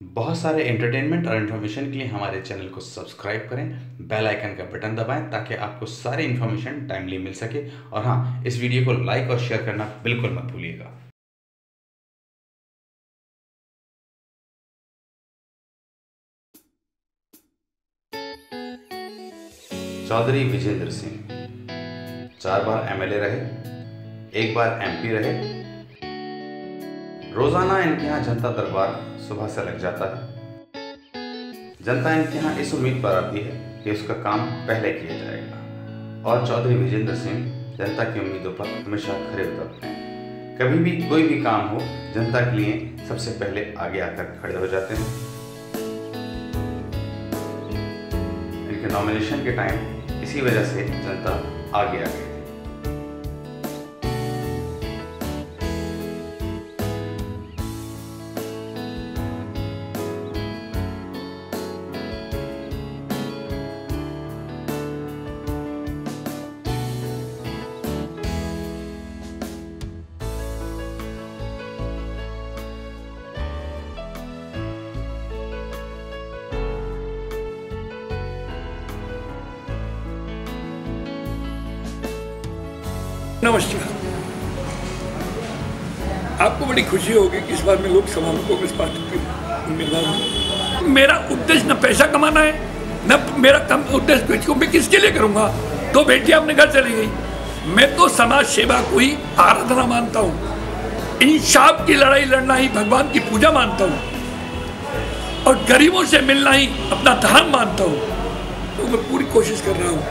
बहुत सारे एंटरटेनमेंट और इन्फॉर्मेशन के लिए हमारे चैनल को सब्सक्राइब करें, बेल आइकन का बटन दबाएं ताकि आपको सारी इन्फॉर्मेशन टाइमली मिल सके। और हाँ, इस वीडियो को लाइक और शेयर करना बिल्कुल मत भूलिएगा। चौधरी विजेंद्र सिंह 4 बार एमएलए रहे, 1 बार एमपी रहे। रोजाना इनके यहाँ जनता दरबार सुबह से लग जाता है। जनता इनके यहाँ इस उम्मीद पर आती है कि उसका काम पहले किया जाएगा और चौधरी विजेंद्र सिंह जनता की उम्मीदों पर हमेशा खरे उतरते हैं। कभी भी कोई भी काम हो, जनता के लिए सबसे पहले आगे आकर खड़े हो जाते हैं। इनके नॉमिनेशन के टाइम इसी वजह से जनता आगे आ गई। नमस्कार। आपको बड़ी खुशी होगी कि इस बार मैं लोकसभा में कांग्रेस पार्टी की उम्मीदवार हूँ। मेरा उद्देश्य न पैसा कमाना है, न मेरा कम उद्देश्य मैं किसके लिए करूँगा। 2 बेटियां अपने घर चली गई। मैं तो समाज सेवा को ही आराधना मानता हूँ, इंसाफ की लड़ाई लड़ना ही भगवान की पूजा मानता हूँ और गरीबों से मिलना ही अपना धर्म मानता हूँ। तो मैं पूरी कोशिश कर रहा हूँ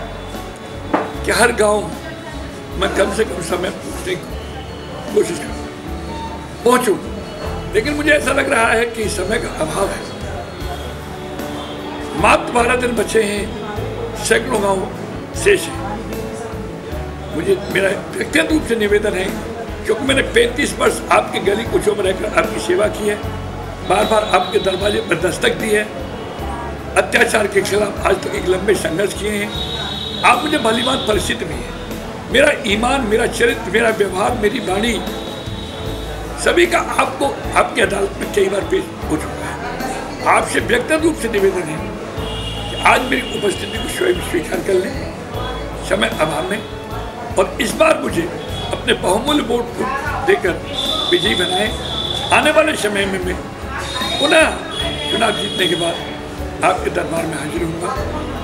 कि हर गाँव मैं कम से कम समय पूछने की कोशिश करूँ, पहुँचूँ। लेकिन मुझे ऐसा लग रहा है कि समय का अभाव है। मात्र 12 दिन बचे हैं, सैकड़ों गाँव शेष है। मुझे मेरा व्यक्तिगत रूप से निवेदन है, क्योंकि मैंने 35 वर्ष आपकी गली कुचों में रहकर आपकी सेवा की है, बार बार आपके दरवाजे पर दस्तक दी है, अत्याचार के खिलाफ आज तक एक लंबे संघर्ष किए हैं। आप मुझे भलीभांति परिचित भी हैं। मेरा ईमान, मेरा चरित्र, मेरा व्यवहार, मेरी वाणी सभी का आपको आपकी अदालत में कई बार पेश हो चुका है। आपसे व्यक्तिगत रूप से निवेदन है कि आज मेरी उपस्थिति को स्वयं स्वीकार कर लें समय अभाव में, और इस बार मुझे अपने बहुमूल्य वोट को देकर विजयी बनाएं। आने वाले समय में मैं पुनः चुनाव जीतने के बाद आपके दरबार में हाजिर होऊंगा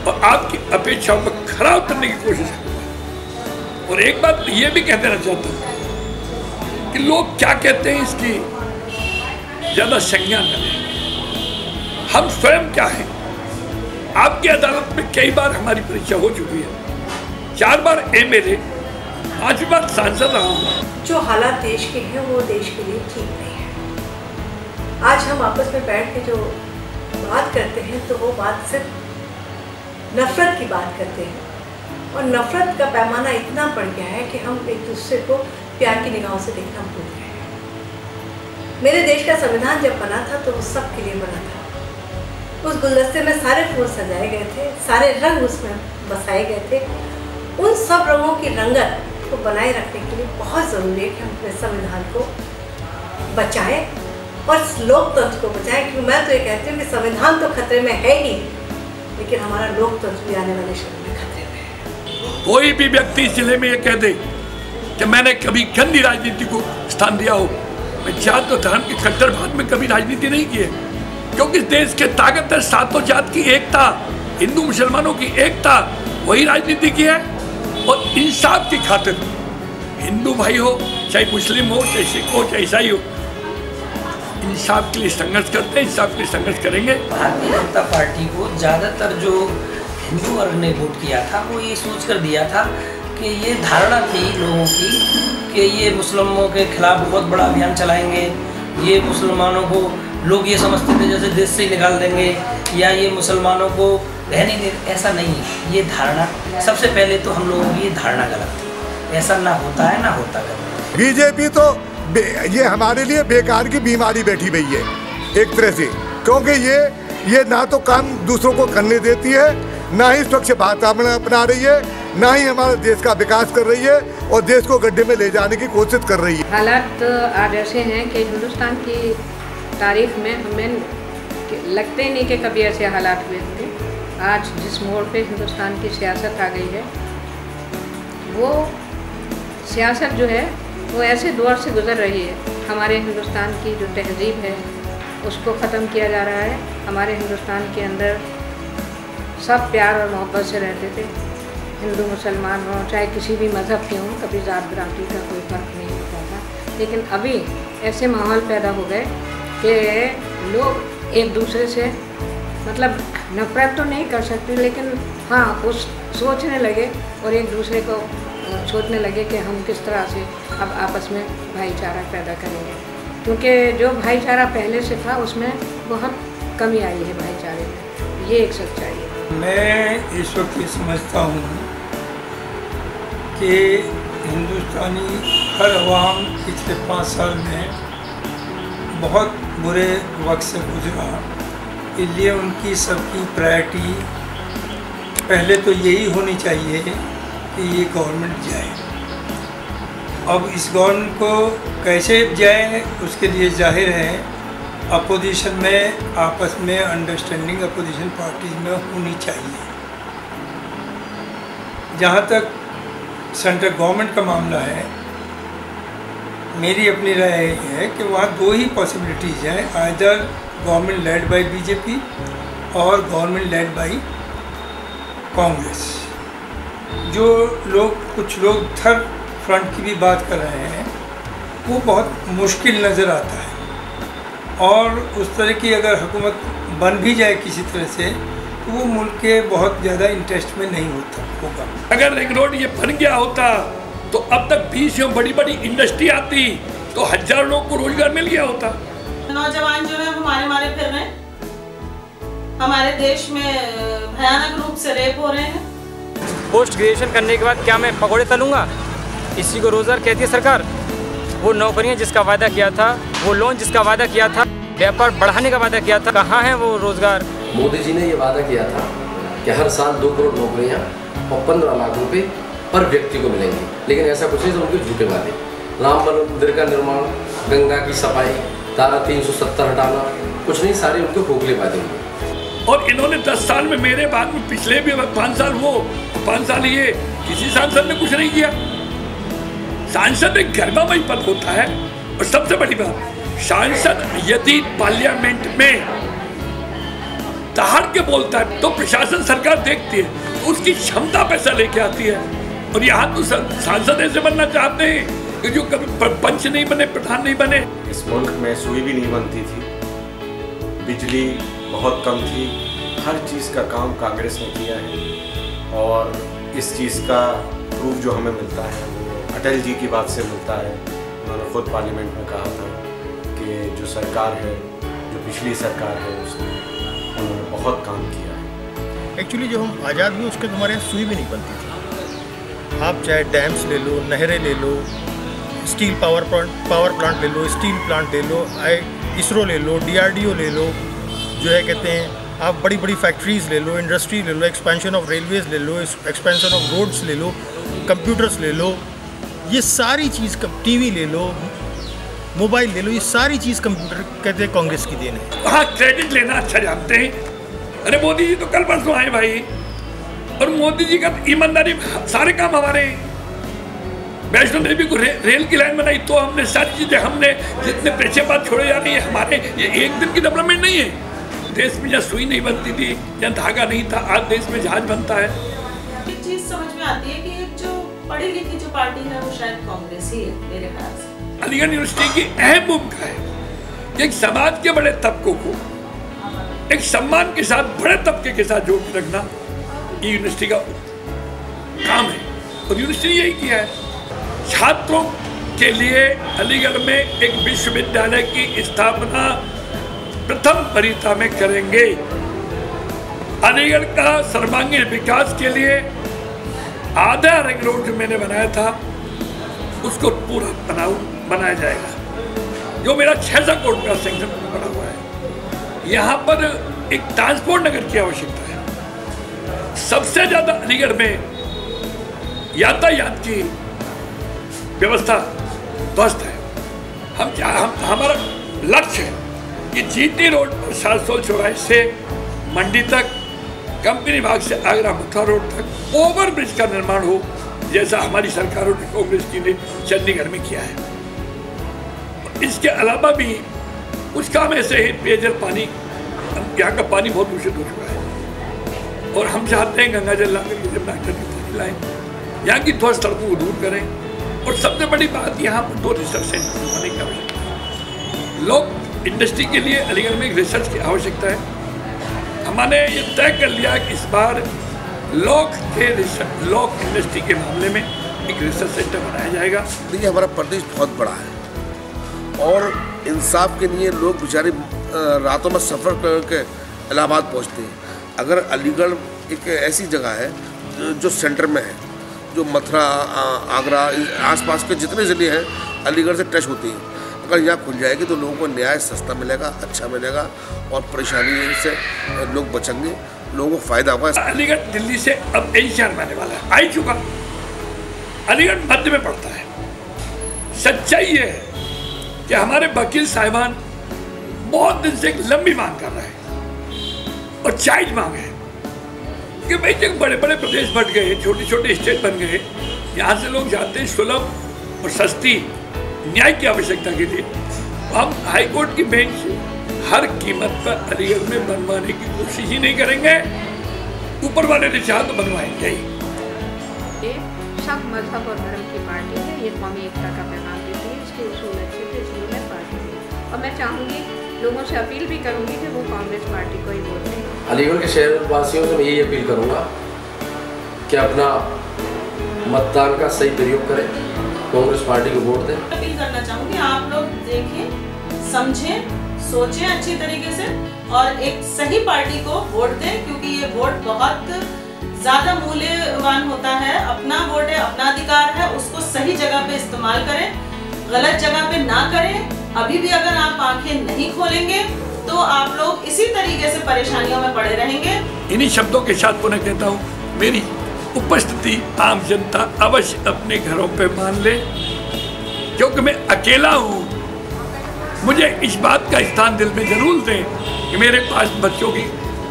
और आपकी अपेक्षाओं पर खरा उतरने की कोशिश करूँगा। और एक बात ये भी कह देना चाहता हूँ कि लोग क्या कहते हैं इसकी ज़्यादा संज्ञान न लें। हम स्वयं क्या हैं। आपकी अदालत में कई बार हमारी परीक्षा हो चुकी है। 4 बार एमएलए, 5 बार सांसद रहा हूँ। जो हालात देश के हैं वो देश के लिए ठीक नहीं है। आज हम आपस में बैठ के जो बात करते हैं तो वो बात सिर्फ नफरत की बात करते हैं, और नफरत का पैमाना इतना बढ़ गया है कि हम एक दूसरे को प्यार की निगाहों से देखना भूल गए हैं। मेरे देश का संविधान जब बना था तो वो सबके लिए बना था। उस गुलदस्ते में सारे फूल सजाए गए थे, सारे रंग उसमें बसाए गए थे। उन सब रंगों की रंगत को बनाए रखने के लिए बहुत ज़रूरी है कि हम अपने संविधान को बचाएं और लोकतंत्र को बचाएं। क्योंकि मैं तो ये कहती हूँ कि संविधान तो खतरे में है ही, लेकिन हमारा लोकतंत्र भी आने वाले समय में खतरे में है। कोई भी व्यक्ति इस जिले में ये कह दे कि मैंने कभी गंदी राजनीति को स्थान दिया हो, मैं जात और धर्म के कट्टरवाद में कभी राजनीति नहीं की है। क्योंकि इस देश के ताकत है सातों जात की एकता, हिंदू मुसलमानों की एकता, वही राजनीति की है। और इंसाफ की खातिर हिंदू भाई हो, चाहे मुस्लिम हो, चाहे सिख हो, चाहे ईसाई हो, इंसाफ के लिए संघर्ष करते हैं, इंसाफ के लिए संघर्ष करेंगे। भारतीय जनता पार्टी को ज़्यादातर जो हिंदू वर्ग ने वोट किया था वो ये सोच कर दिया था कि ये धारणा थी लोगों की कि ये मुसलमानों के खिलाफ बहुत बड़ा अभियान चलाएंगे, ये मुसलमानों को लोग ये समझते थे जैसे देश से ही निकाल देंगे, या ये मुसलमानों को रहने देंगे। ऐसा नहीं है। ये धारणा सबसे पहले तो हम लोगों की ये धारणा गलत थी। ऐसा ना होता है, ना होता गलत। बीजेपी तो ये हमारे लिए बेकार की बीमारी बैठी हुई है एक तरह से, क्योंकि ये ना तो काम दूसरों को करने देती है, ना ही स्वच्छ वातावरण अपना रही है, ना ही हमारे देश का विकास कर रही है और देश को गड्ढे में ले जाने की कोशिश कर रही है। हालात आज ऐसे हैं कि हिंदुस्तान की तारीख में हमें लगते ही नहीं कि कभी ऐसे हालात हुए थे। आज जिस मोड़ पे हिंदुस्तान की सियासत आ गई है, वो सियासत जो है वो ऐसे दौर से गुज़र रही है। हमारे हिंदुस्तान की जो तहज़ीब है उसको ख़त्म किया जा रहा है। हमारे हिंदुस्तान के अंदर सब प्यार और मोहब्बत से रहते थे, हिंदू मुसलमान हों चाहे किसी भी मज़हब के हों, कभी ज़ात बिरादरी का कोई फ़र्क नहीं होता था। लेकिन अभी ऐसे माहौल पैदा हो गए कि लोग एक दूसरे से मतलब नफरत तो नहीं कर सकते, लेकिन हाँ उस सोचने लगे और एक दूसरे को सोचने लगे कि हम किस तरह से अब आपस में भाईचारा पैदा करेंगे, क्योंकि जो भाईचारा पहले से था उसमें बहुत कमी आई है भाईचारे में। ये एक सच्चाई है। मैं इस वक्त ये समझता हूँ कि हिंदुस्तानी हर अवाम पिछले 5 साल में बहुत बुरे वक्त से गुजरा, इसलिए उनकी सबकी प्रायोरिटी पहले तो यही होनी चाहिए कि ये गवर्नमेंट जाए। अब इस गवर्नमेंट को कैसे जाए उसके लिए जाहिर है अपोजिशन में आपस में अंडरस्टैंडिंग अपोजिशन पार्टीज में होनी चाहिए। जहाँ तक सेंट्रल गवर्नमेंट का मामला है, मेरी अपनी राय है कि वहाँ 2 ही पॉसिबिलिटीज़ हैं, either government led by BJP और गवर्नमेंट लेड बाय कांग्रेस। जो लोग कुछ लोग थर्ड फ्रंट की भी बात कर रहे हैं वो बहुत मुश्किल नज़र आता है, और उस तरह की अगर हुकूमत बन भी जाए किसी तरह से तो वो मुल्क के बहुत ज़्यादा इंटरेस्ट में नहीं होगा। अगर रिंग रोड ये बन गया होता तो अब तक 20 या बड़ी बड़ी इंडस्ट्री आती तो हजारों लोग को रोजगार मिल गया होता। नौजवान जो है वो मारे फिर रहे हैं, हमारे देश में भयानक रूप से रेप हो रहे हैं। पोस्ट ग्रेजुएशन करने के बाद क्या मैं पकौड़े तलूँगा? इसी को रोज़गार कहती है सरकार। वो नौकरियां जिसका वादा किया था, वो लोन जिसका वादा किया था, व्यापार बढ़ाने का वादा किया था, कहाँ है वो रोज़गार? मोदी जी ने ये वादा किया था कि हर साल 2 करोड़ नौकरियाँ और 15 लाख रुपए पर व्यक्ति को मिलेंगी, लेकिन ऐसा कुछ नहीं, तो उनके झूठे वादे। राम मंदिर का निर्माण, गंगा की सफाई, धारा 370 हटाना, कुछ नहीं, सारे उनके खोखले वादे हुए। और इन्होंने 10 साल में मेरे बाद में पिछले भी 5 साल वो 5 साल ये किसी सांसद ने कुछ नहीं किया। सांसद एक गरिमामय पद होता है, और सबसे बड़ी बात, सांसद यदि पार्लियामेंट में दहाड़ के बोलता है तो प्रशासन सरकार देखती है, तो उसकी क्षमता पैसा लेके आती है। और यहाँ तो सांसद ऐसे बनना चाहते हैं कि जो कभी पंच नहीं बने, प्रधान नहीं बने। इस मुल्क में सुई भी नहीं बनती थी, बिजली बहुत कम थी, हर चीज़ का काम कांग्रेस ने किया है। और इस चीज़ का प्रूफ जो हमें मिलता है वो अटल जी की बात से मिलता है। उन्होंने खुद पार्लियामेंट में कहा था कि जो सरकार है, जो पिछली सरकार है, उसने उन्होंने बहुत काम किया है। एक्चुअली जो हम आज़ाद हुए उसके हमारे यहाँ सुई भी नहीं बनती थी। आप चाहे डैम्स ले लो, नहरें ले लो, स्टील पावर प्लांट ले लो, स्टील प्लांट ले लो, इसरो ले लो, DRDO ले लो, जो है कहते हैं आप बड़ी बड़ी फैक्ट्रीज़ ले लो, इंडस्ट्री ले लो, एक्सपेंशन ऑफ रेलवेज़ ले लो, एक्सपेंशन ऑफ रोड्स ले लो, कंप्यूटर्स ले लो, ये सारी चीज़, TV ले लो, मोबाइल ले लो, ये सारी चीज़ कंप्यूटर कहते हैं कांग्रेस की देन है। हाँ, क्रेडिट लेना अच्छा जानते हैं। अरे मोदी जी तो कल परसों आए भाई, और मोदी जी का ईमानदारी सारे काम हमारे। वैष्णो देवी को रेल की लाइन बनाई तो हमने, सारी चीज़ें हमने, जितने पैसे बात छोड़े जा रही है हमारे, ये एक दिन की डेवलपमेंट नहीं है। देश में जहाँ सुई नहीं बनती थी, जहाँ धागा नहीं था, आज देश में जहाज बनता है। एक चीज़ समझ में आती है कि एक जो पढ़ी लिखी जो पार्टी है वो शायद कांग्रेस ही है मेरे ख्याल से। अलीगढ़ यूनिवर्सिटी की अहम भूमिका है कि एक समाज के बड़े तबकों को एक सम्मान के साथ, बड़े तबके के साथ जोड़ के रखना, ये यूनिवर्सिटी का काम है, और यूनिवर्सिटी यही किया है। छात्रों के लिए अलीगढ़ में एक विश्वविद्यालय की स्थापना प्रथम वरीयता में करेंगे। अलीगढ़ का सर्वांगीण विकास के लिए आधा रिंग रोड जो मैंने बनाया था उसको पूरा बनाया जाएगा, जो मेरा 600 करोड़ का सैंक्शन पड़ा हुआ है। यहाँ पर एक ट्रांसपोर्ट नगर की आवश्यकता है। सबसे ज़्यादा अलीगढ़ में यातायात की व्यवस्था ध्वस्त है। हमारा लक्ष्य है कि जीटी रोड पर सालसोल चौराहे से मंडी तक, कंपनी बाग से आगरा मथुरा रोड तक ओवर ब्रिज का निर्माण हो, जैसा हमारी सरकारों ने, कांग्रेस की ने चंडीगढ़ में किया है। इसके अलावा भी कुछ काम ऐसे ही, पेयजल पानी, यहाँ का पानी बहुत दूषित हो चुका है और हम चाहते हैं गंगा जल लाकर के जमुना नदी पानी लाएं, यहाँ की ध्वस्त सड़कों को दूर करें। और सबसे बड़ी बात, यहाँ पर 2 रिसर्च सेंटर बनवाने की आवश्यकता है। लोग इंडस्ट्री के लिए अलीगढ़ में एक रिसर्च की आवश्यकता है। हमने ये तय कर लिया कि इस बार लॉक इंडस्ट्री के मामले में एक रिसर्च सेंटर बनाया जाएगा। देखिए, हमारा प्रदेश बहुत बड़ा है और इंसाफ के लिए लोग बेचारे रातों में सफ़र करके इलाहाबाद पहुंचते हैं। अगर अलीगढ़ एक ऐसी जगह है जो सेंटर में है, जो मथुरा, आगरा, आसपास के जितने ज़िले हैं अलीगढ़ से टच होती हैं, अगर यहाँ खुल जाएगी तो लोगों को न्याय सस्ता मिलेगा, अच्छा मिलेगा और परेशानी से लोग बचेंगे, लोगों को फ़ायदा होगा। अलीगढ़ दिल्ली से अब एशियान में आने वाला है, आ ही चुका। अलीगढ़ मध्य में पड़ता है। सच्चाई ये है कि हमारे वकील साहिबान बहुत दिन से एक लंबी मांग कर रहे हैं और जायज मांग है कि भाई जब बड़े बड़े प्रदेश बढ़ गए, छोटे छोटे स्टेट बन गए, यहाँ से लोग जाते हैं सुलभ और सस्ती न्याय की आवश्यकता के लिए। हम हाईकोर्ट की बेंच हर कीमत पर अलीगढ़ में बनवाने की कोशिश ही नहीं करेंगे। ऊपर वाले ने चाहा तो बनवाएंगे ही। ये सब मजहब और धर्म की पार्टी है, ये कौमी एकता का पैगाम देती है, इसके उसूल अच्छे थे, इसलिए मैं पार्टी हूँ। और मैं चाहूँगी, लोगों से अपील भी करूँगी कि वो कांग्रेस पार्टी को ही वोट दें। अलीगढ़ के शहर वासियों से मैं यही अपील करूँगा कि अपना मतदान का सही प्रयोग करें, कांग्रेस पार्टी को वोट दें। अपील करना चाहूँगी, आप लोग देखें, समझें, सोचें अच्छी तरीके से और एक सही पार्टी को वोट दें, क्योंकि ये वोट बहुत ज़्यादा मूल्यवान होता है। अपना वोट है, अपना अधिकार है, उसको सही जगह पे इस्तेमाल करें, गलत जगह पे ना करें। अभी भी अगर आप आंखें नहीं खोलेंगे तो आप लोग इसी तरीके से परेशानियों में पड़े रहेंगे। इन्हीं शब्दों के साथ पुनः कहता हूँ, मेरी उपस्थिति आम जनता अवश्य अपने घरों पे मान ले, क्योंकि मैं अकेला हूँ। मुझे इस बात का स्थान दिल में जरूर दें कि मेरे पास बच्चों की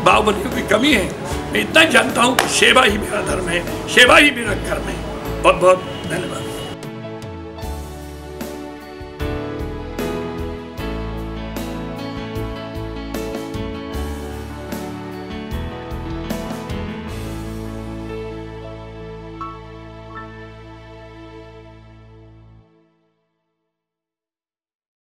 बावरियों की कमी है। मैं इतना जानता हूँ कि सेवा ही मेरा धर्म है, सेवा ही मेरा कर्म है। बहुत बहुत धन्यवाद।